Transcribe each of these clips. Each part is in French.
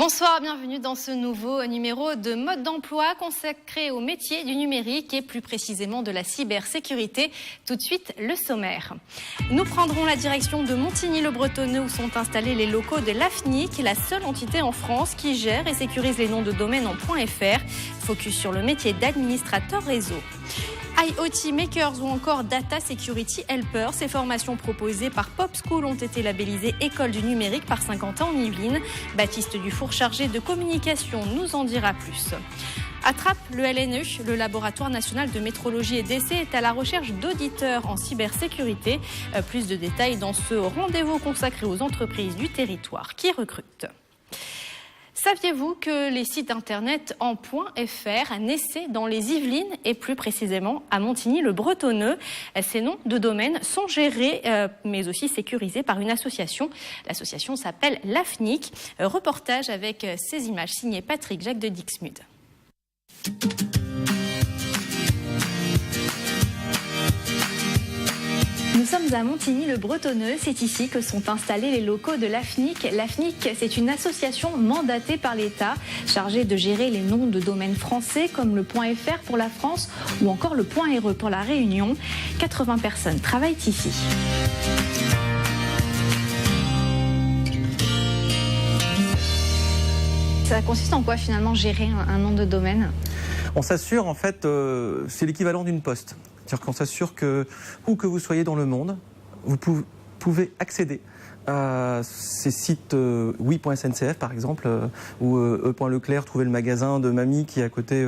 Bonsoir, bienvenue dans ce nouveau numéro de Mode d'emploi consacré au métier du numérique et plus précisément de la cybersécurité. Tout de suite, le sommaire. Nous prendrons la direction de Montigny-le-Bretonneux où sont installés les locaux de l'AFNIC, la seule entité en France qui gère et sécurise les noms de domaine en .fr. Focus sur le métier d'administrateur réseau. IoT Makers ou encore Data Security Helper. Ces formations proposées par Pop School ont été labellisées École du numérique par Saint-Quentin en Yvelines. Baptiste Dufour, chargé de communication, nous en dira plus. Attrape, le LNE, le Laboratoire national de métrologie et d'essai, est à la recherche d'auditeurs en cybersécurité. Plus de détails dans ce rendez-vous consacré aux entreprises du territoire qui recrutent. Saviez-vous que les sites internet en .fr naissaient dans les Yvelines et plus précisément à Montigny-le-Bretonneux? Ces noms de domaine sont gérés mais aussi sécurisés par une association. L'association s'appelle l'AFNIC. Reportage avec ces images signées Patrick Jacques de Dixmude. Nous sommes à Montigny-le-Bretonneux, c'est ici que sont installés les locaux de l'AFNIC. L'AFNIC, c'est une association mandatée par l'État, chargée de gérer les noms de domaines français comme le .fr pour la France ou encore le .re pour la Réunion. 80 personnes travaillent ici. Ça consiste en quoi finalement gérer un nom de domaine? On s'assure en fait, c'est l'équivalent d'une poste. C'est-à-dire qu'on s'assure que, où que vous soyez dans le monde, vous pouvez accéder à ces sites oui.sncf par exemple, ou e.leclerc, trouver le magasin de mamie qui est à côté,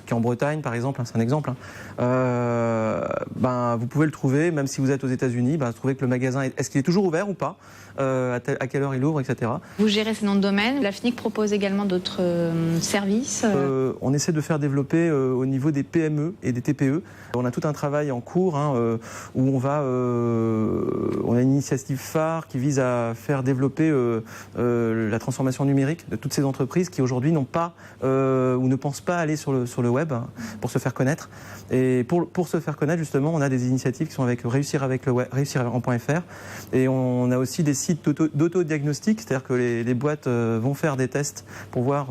qui est en Bretagne par exemple, c'est un exemple. Vous pouvez le trouver, même si vous êtes aux États-Unis, trouver que le magasin, est-ce qu'il est toujours ouvert ou pas, à quelle heure il ouvre, etc. Vous gérez ces noms de domaine. L'AFNIC propose également d'autres services. On essaie de faire développer au niveau des PME et des TPE. On a tout un travail en cours où on a une initiative phare qui vise à faire développer la transformation numérique de toutes ces entreprises qui aujourd'hui n'ont pas ou ne pensent pas aller sur le web pour se faire connaître. Et pour se faire connaître, justement, on a des initiatives qui sont avec Réussir avec le web, Réussir en .fr. Et on a aussi des sites d'autodiagnostic, c'est-à-dire que les boîtes vont faire des tests pour voir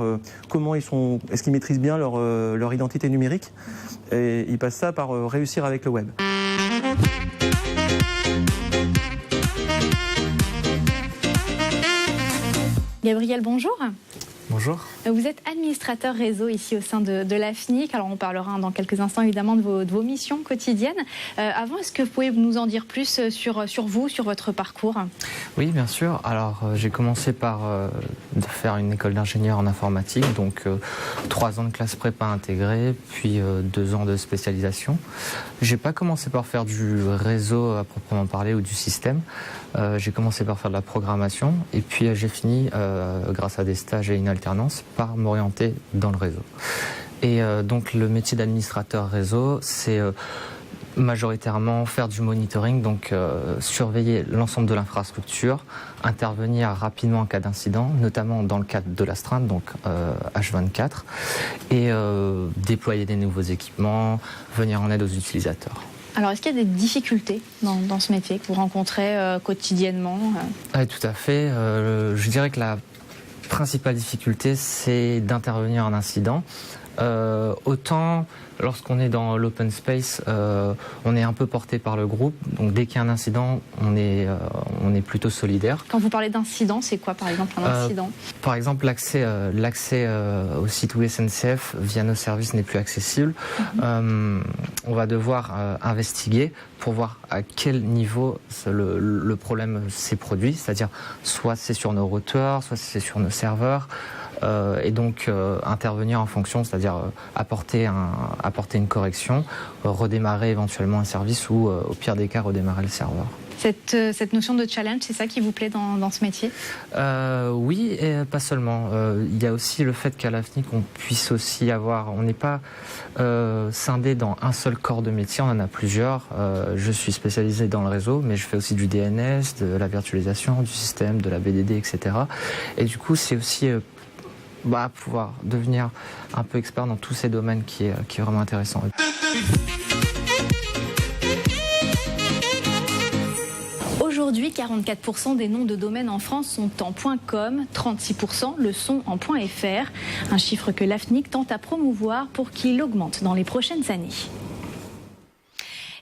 comment est-ce qu'ils maîtrisent bien leur identité numérique. Et ils passent ça par Réussir avec le web. Gabriel, bonjour. Bonjour. Vous êtes administrateur réseau ici au sein de l'AFNIC. Alors on parlera dans quelques instants évidemment de vos missions quotidiennes. Avant, est-ce que vous pouvez nous en dire plus sur vous, sur votre parcours? Oui, bien sûr. Alors j'ai commencé par de faire une école d'ingénieur en informatique, donc 3 ans de classe prépa intégrée, puis 2 ans de spécialisation. J'ai pas commencé par faire du réseau à proprement parler ou du système. J'ai commencé par faire de la programmation et puis j'ai fini, grâce à des stages et une alternance, par m'orienter dans le réseau. Et donc le métier d'administrateur réseau, c'est majoritairement faire du monitoring, donc surveiller l'ensemble de l'infrastructure, intervenir rapidement en cas d'incident, notamment dans le cadre de l'astreinte, donc H24, et déployer des nouveaux équipements, venir en aide aux utilisateurs. Alors, est-ce qu'il y a des difficultés dans ce métier que vous rencontrez quotidiennement? Oui, tout à fait. Je dirais que la principale difficulté, c'est d'intervenir en incident. Autant lorsqu'on est dans l'open space, on est un peu porté par le groupe. Donc dès qu'il y a un incident, on est plutôt solidaire. Quand vous parlez d'incident, c'est quoi par exemple un incident? Par exemple, l'accès au site SNCF via nos services n'est plus accessible. On va devoir investiguer pour voir à quel niveau le problème s'est produit. C'est-à-dire soit c'est sur nos routeurs, soit c'est sur nos serveurs. Et donc intervenir en fonction, c'est-à-dire apporter une correction, redémarrer éventuellement un service ou au pire des cas redémarrer le serveur. Cette notion de challenge, c'est ça qui vous plaît dans ce métier? Oui, et pas seulement. Il y a aussi le fait qu'à l'AFNIC, on puisse aussi on n'est pas scindé dans un seul corps de métier, on en a plusieurs. Je suis spécialisé dans le réseau, mais je fais aussi du DNS, de la virtualisation, du système, de la BDD, etc. Et du coup, c'est aussi pouvoir devenir un peu expert dans tous ces domaines qui est vraiment intéressant. Aujourd'hui, Aujourd'hui, 44% des noms de domaines en France sont en .com, 36% le sont en .fr. Un chiffre que l'AFNIC tente à promouvoir pour qu'il augmente dans les prochaines années.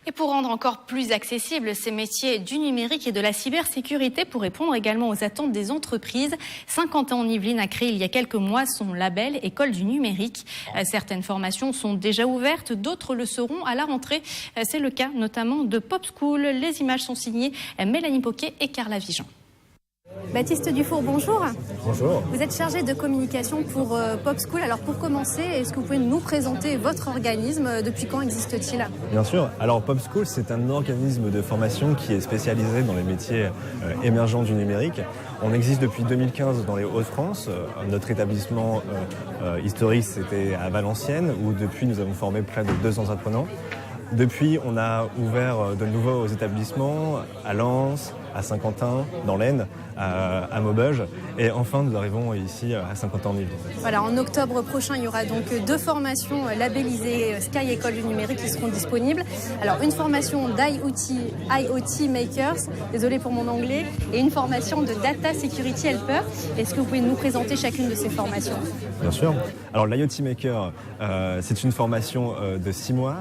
Et pour rendre encore plus accessibles ces métiers du numérique et de la cybersécurité, pour répondre également aux attentes des entreprises, Saint-Quentin-en-Yvelines a créé il y a quelques mois son label École du numérique. Certaines formations sont déjà ouvertes, d'autres le seront à la rentrée. C'est le cas notamment de Pop School. Les images sont signées Mélanie Poquet et Carla Vigeant. Baptiste Dufour, bonjour. Bonjour. Vous êtes chargé de communication pour Pop School. Alors pour commencer, est-ce que vous pouvez nous présenter votre organisme? Depuis quand existe-t-il? Bien sûr. Alors Pop School, c'est un organisme de formation qui est spécialisé dans les métiers émergents du numérique. On existe depuis 2015 dans les Hauts-de-France. Notre établissement historique, c'était à Valenciennes, où depuis nous avons formé près de 200 apprenants. Depuis, on a ouvert de nouveaux établissements à Lens, à Saint-Quentin, dans l'Aisne, à Maubeuge. Et enfin, nous arrivons ici à Saint-Quentin-en-Yvelines. Voilà, en octobre prochain, il y aura donc 2 formations labellisées Sky École du numérique qui seront disponibles. Alors, une formation d'IoT Makers, désolé pour mon anglais, et une formation de Data Security Helper. Est-ce que vous pouvez nous présenter chacune de ces formations? Bien sûr. Alors, l'IoT Maker, c'est une formation de 6 mois,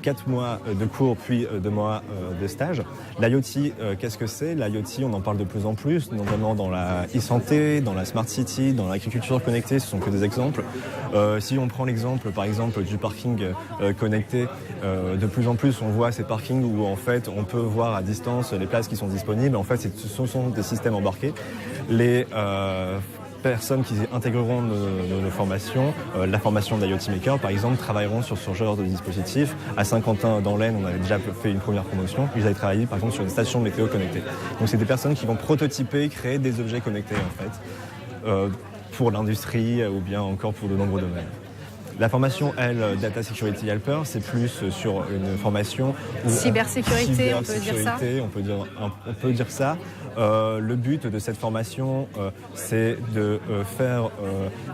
4 mois de cours, puis 2 mois de stage. L'IoT, qu'est-ce que c'est? L'IoT, on en parle de plus en plus, notamment dans la e-santé, dans la smart city, dans l'agriculture connectée, ce sont que des exemples. Si on prend l'exemple, par exemple, du parking connecté, de plus en plus, on voit ces parkings où, en fait, on peut voir à distance les places qui sont disponibles. En fait, ce sont des systèmes embarqués. Les personnes qui intégreront nos formations, la formation d'IoT Maker par exemple, travailleront sur ce genre de dispositif. À Saint-Quentin dans l'Aisne, on avait déjà fait une première promotion. Ils avaient travaillé par exemple sur une station météo connectée. Donc c'est des personnes qui vont prototyper, créer des objets connectés en fait, pour l'industrie ou bien encore pour de nombreux domaines. La formation, elle, Data Security Helper, c'est plus sur une formation... Cybersécurité, on peut dire ça. On peut dire ça. Le but de cette formation, c'est de faire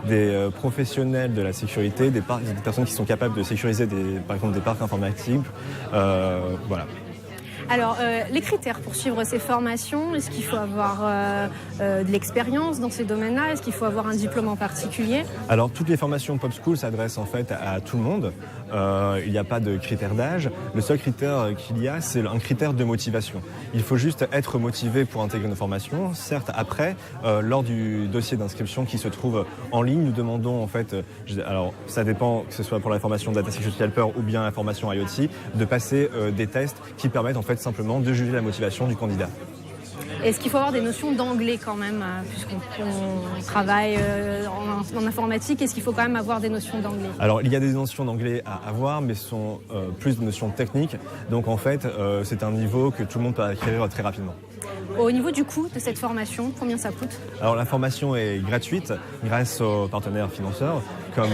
des professionnels de la sécurité, des personnes qui sont capables de sécuriser par exemple des parcs informatiques. Voilà. Alors, les critères pour suivre ces formations, est-ce qu'il faut avoir de l'expérience dans ces domaines-là? Est-ce qu'il faut avoir un diplôme en particulier? Alors, toutes les formations Pop School s'adressent en fait à tout le monde. Il n'y a pas de critère d'âge. Le seul critère qu'il y a, c'est un critère de motivation. Il faut juste être motivé pour intégrer nos formations. Certes, après, lors du dossier d'inscription qui se trouve en ligne, nous demandons en fait, alors ça dépend que ce soit pour la formation Data Security Helper ou bien la formation IoT, de passer des tests qui permettent en fait simplement de juger la motivation du candidat. Est-ce qu'il faut avoir des notions d'anglais quand même, puisqu'on travaille en informatique? Est-ce qu'il faut quand même avoir des notions d'anglais? Alors, il y a des notions d'anglais à avoir, mais ce sont plus des notions techniques. Donc, en fait, c'est un niveau que tout le monde peut acquérir très rapidement. Au niveau du coût de cette formation, combien ça coûte? Alors, la formation est gratuite grâce aux partenaires financeurs, comme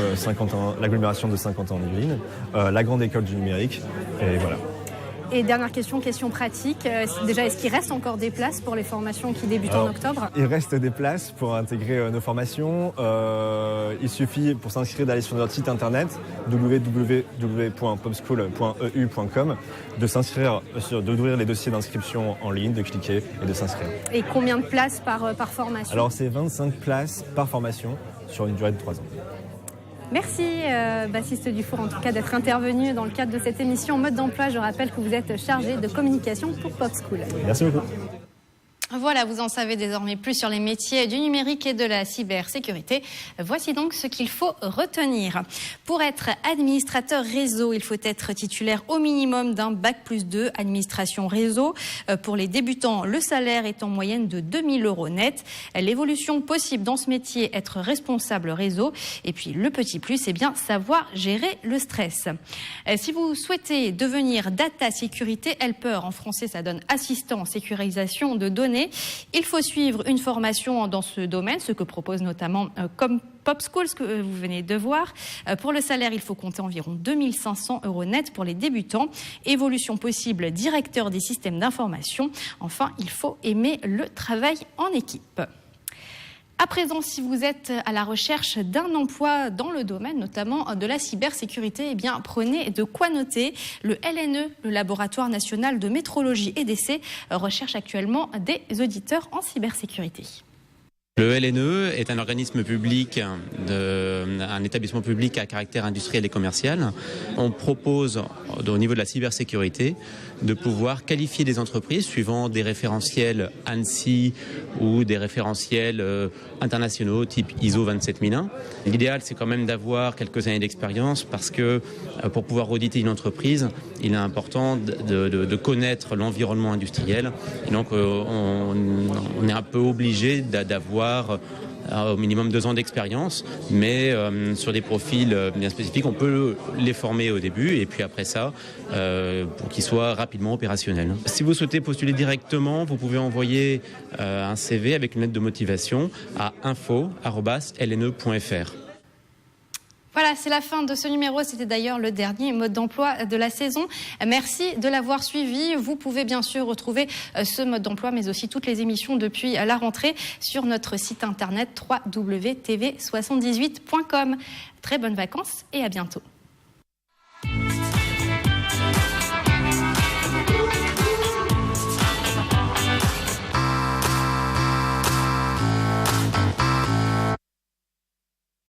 l'agglomération de Saint-Quentin-en-Yvelines, la Grande École du numérique, et voilà. Et dernière question pratique. Déjà, est-ce qu'il reste encore des places pour les formations qui débutent en octobre? Il reste des places pour intégrer nos formations. Il suffit pour s'inscrire d'aller sur notre site internet www.popschool.eu.com, de s'inscrire, d'ouvrir les dossiers d'inscription en ligne, de cliquer et de s'inscrire. Et combien de places par formation? Alors, c'est 25 places par formation sur une durée de 3 ans. Merci Baptiste Dufour en tout cas d'être intervenu dans le cadre de cette émission Mode d'emploi. Je rappelle que vous êtes chargé de communication pour Pop School. Merci beaucoup. Voilà, vous en savez désormais plus sur les métiers du numérique et de la cybersécurité. Voici donc ce qu'il faut retenir. Pour être administrateur réseau, il faut être titulaire au minimum d'un bac+2 administration réseau. Pour les débutants, le salaire est en moyenne de 2 000 € net. L'évolution possible dans ce métier, être responsable réseau. Et puis le petit plus, c'est bien savoir gérer le stress. Si vous souhaitez devenir Data Security Helper, en français ça donne assistant sécurisation de données, il faut suivre une formation dans ce domaine, ce que propose notamment comme Pop School, ce que vous venez de voir. Pour le salaire, il faut compter environ 2 500 € net pour les débutants. Évolution possible, directeur des systèmes d'information. Enfin, il faut aimer le travail en équipe. À présent, si vous êtes à la recherche d'un emploi dans le domaine, notamment de la cybersécurité, eh bien, prenez de quoi noter. Le LNE, le Laboratoire National de Métrologie et d'Essais, recherche actuellement des auditeurs en cybersécurité. Le LNE est un organisme public, un établissement public à caractère industriel et commercial. On propose, au niveau de la cybersécurité, de pouvoir qualifier des entreprises suivant des référentiels ANSI ou des référentiels internationaux type ISO 27001. L'idéal, c'est quand même d'avoir quelques années d'expérience parce que pour pouvoir auditer une entreprise, il est important de connaître l'environnement industriel. Et donc, on est un peu obligé d'avoir au minimum 2 ans d'expérience, mais sur des profils bien spécifiques, on peut les former au début et puis après ça, pour qu'ils soient rapidement opérationnels. Si vous souhaitez postuler directement, vous pouvez envoyer un CV avec une lettre de motivation à info@lne.fr. Voilà, c'est la fin de ce numéro. C'était d'ailleurs le dernier mode d'emploi de la saison. Merci de l'avoir suivi. Vous pouvez bien sûr retrouver ce mode d'emploi, mais aussi toutes les émissions depuis la rentrée sur notre site internet www.tv78.com. Très bonnes vacances et à bientôt.